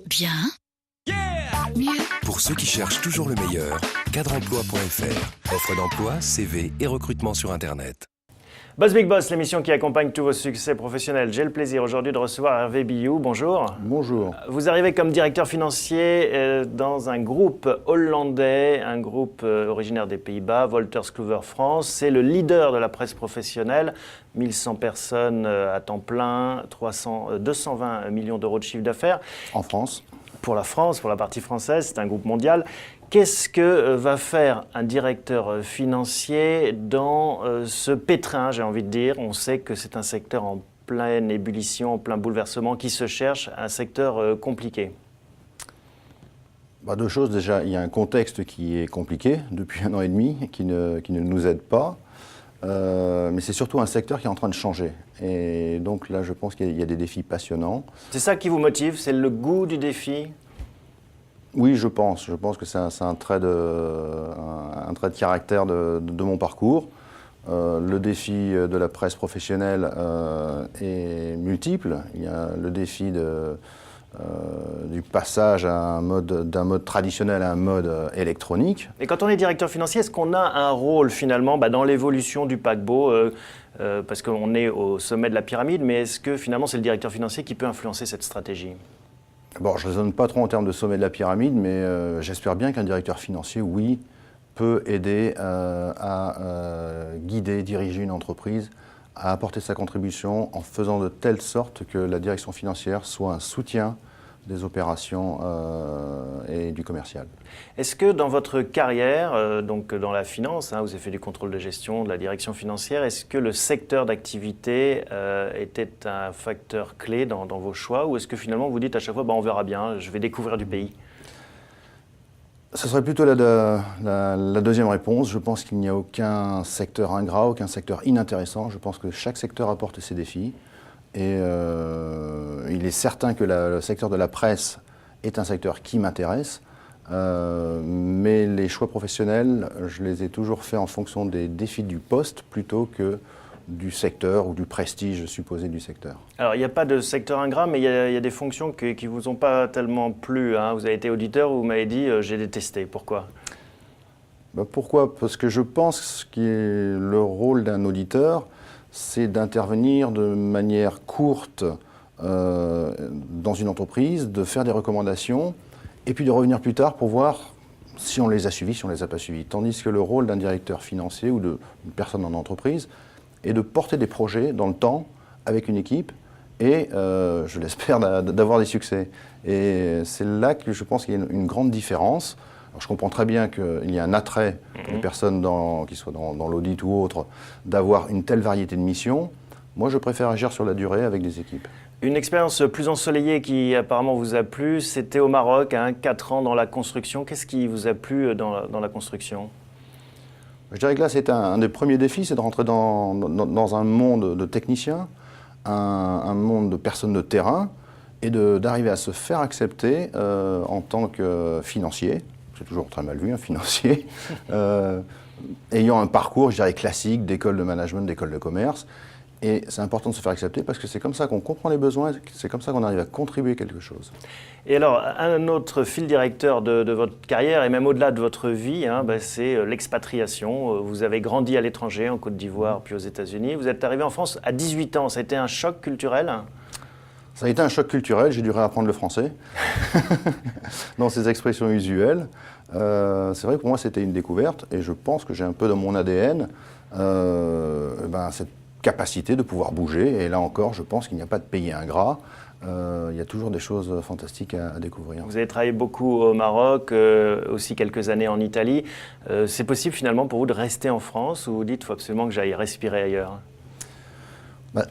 Bien. Mieux. Pour ceux qui cherchent toujours le meilleur, cadreemploi.fr. Offre d'emploi, CV et recrutement sur Internet. Boss Big Boss, l'émission qui accompagne tous vos succès professionnels. J'ai le plaisir aujourd'hui de recevoir Hervé Billoux. Bonjour. Bonjour. Vous arrivez comme directeur financier dans un groupe hollandais, un groupe originaire des Pays-Bas, Wolters Kluwer France. C'est le leader de la presse professionnelle. 1100 personnes à temps plein, 220 millions d'euros de chiffre d'affaires. En France. Pour la France, pour la partie française, c'est un groupe mondial. Qu'est-ce que va faire un directeur financier dans ce pétrin, j'ai envie de dire? On sait que c'est un secteur en pleine ébullition, en plein bouleversement, qui se cherche, un secteur compliqué. Deux choses. Déjà, il y a un contexte qui est compliqué depuis 1 an et demi, qui ne nous aide pas. Mais c'est surtout un secteur qui est en train de changer. Et donc là, je pense qu'il y a des défis passionnants. C'est ça qui vous motive? C'est le goût du défi? Oui, je pense. Je pense que c'est un trait de caractère de mon parcours. Le défi de la presse professionnelle est multiple. Il y a le défi du passage d'un mode traditionnel à un mode électronique. Et quand on est directeur financier, est-ce qu'on a un rôle finalement dans l'évolution du paquebot parce qu'on est au sommet de la pyramide, mais est-ce que finalement c'est le directeur financier qui peut influencer cette stratégie? Bon, je ne raisonne pas trop en termes de sommet de la pyramide, mais j'espère bien qu'un directeur financier, oui, peut aider à guider, diriger une entreprise, à apporter sa contribution en faisant de telle sorte que la direction financière soit un soutien des opérations et du commercial. Est-ce que dans votre carrière, donc dans la finance, vous avez fait du contrôle de gestion, de la direction financière, est-ce que le secteur d'activité était un facteur clé dans vos choix, ou est-ce que finalement vous dites à chaque fois on verra bien, je vais découvrir du pays? Ce serait plutôt la deuxième réponse. Je pense qu'il n'y a aucun secteur ingrat, aucun secteur inintéressant. Je pense que chaque secteur apporte ses défis. Et il est certain que le secteur de la presse est un secteur qui m'intéresse. Mais les choix professionnels, je les ai toujours faits en fonction des défis du poste plutôt que du secteur ou du prestige supposé du secteur. Alors, il n'y a pas de secteur ingrat, mais il y a des fonctions qui ne vous ont pas tellement plu. Vous avez été auditeur, vous m'avez dit j'ai détesté. Pourquoi? Pourquoi? Parce que je pense que le rôle d'un auditeur, c'est d'intervenir de manière courte dans une entreprise, de faire des recommandations, et puis de revenir plus tard pour voir si on les a suivis, si on ne les a pas suivis. Tandis que le rôle d'un directeur financier ou d'une personne en entreprise est de porter des projets dans le temps avec une équipe et, je l'espère, d'avoir des succès. Et c'est là que je pense qu'il y a une grande différence. Alors, je comprends très bien qu'il y a un attrait pour les personnes qui soient dans l'audit ou autre, d'avoir une telle variété de missions. Moi, je préfère agir sur la durée avec des équipes. Une expérience plus ensoleillée qui apparemment vous a plu, c'était au Maroc, 4 ans dans la construction. Qu'est-ce qui vous a plu dans la construction? Je dirais que là, c'est un des premiers défis, c'est de rentrer dans un monde de techniciens, un monde de personnes de terrain, et d'arriver à se faire accepter en tant que financier. C'est toujours très mal vu, un financier, ayant un parcours, je dirais, classique d'école de management, d'école de commerce. Et c'est important de se faire accepter parce que c'est comme ça qu'on comprend les besoins, c'est comme ça qu'on arrive à contribuer quelque chose. Et alors, un autre fil directeur de votre carrière, et même au-delà de votre vie, c'est l'expatriation. Vous avez grandi à l'étranger, en Côte d'Ivoire, puis aux États-Unis. Vous êtes arrivé en France à 18 ans. Ça a été un choc culturel? Ça a été un choc culturel, j'ai dû réapprendre le français dans ces expressions usuelles. C'est vrai que pour moi c'était une découverte et je pense que j'ai un peu dans mon ADN cette capacité de pouvoir bouger. Et là encore, je pense qu'il n'y a pas de pays ingrat. Il y a toujours des choses fantastiques à découvrir. Vous avez travaillé beaucoup au Maroc, aussi quelques années en Italie. C'est possible finalement pour vous de rester en France ou vous dites qu'il faut absolument que j'aille respirer ailleurs?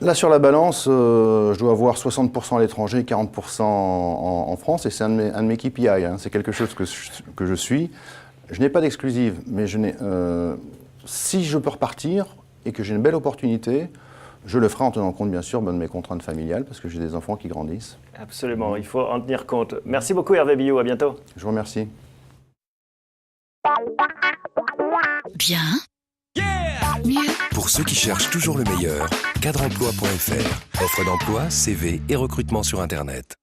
Là, sur la balance, je dois avoir 60% à l'étranger et 40% en France, et c'est un de mes KPI. C'est quelque chose que je suis. Je n'ai pas d'exclusive, mais si je peux repartir et que j'ai une belle opportunité, je le ferai en tenant compte, bien sûr, de mes contraintes familiales, parce que j'ai des enfants qui grandissent. Absolument, il faut en tenir compte. Merci beaucoup Hervé Billoux, à bientôt. Je vous remercie. Bien. Mieux. Pour ceux qui cherchent toujours le meilleur, cadreemploi.fr. Offre d'emploi, CV et recrutement sur Internet.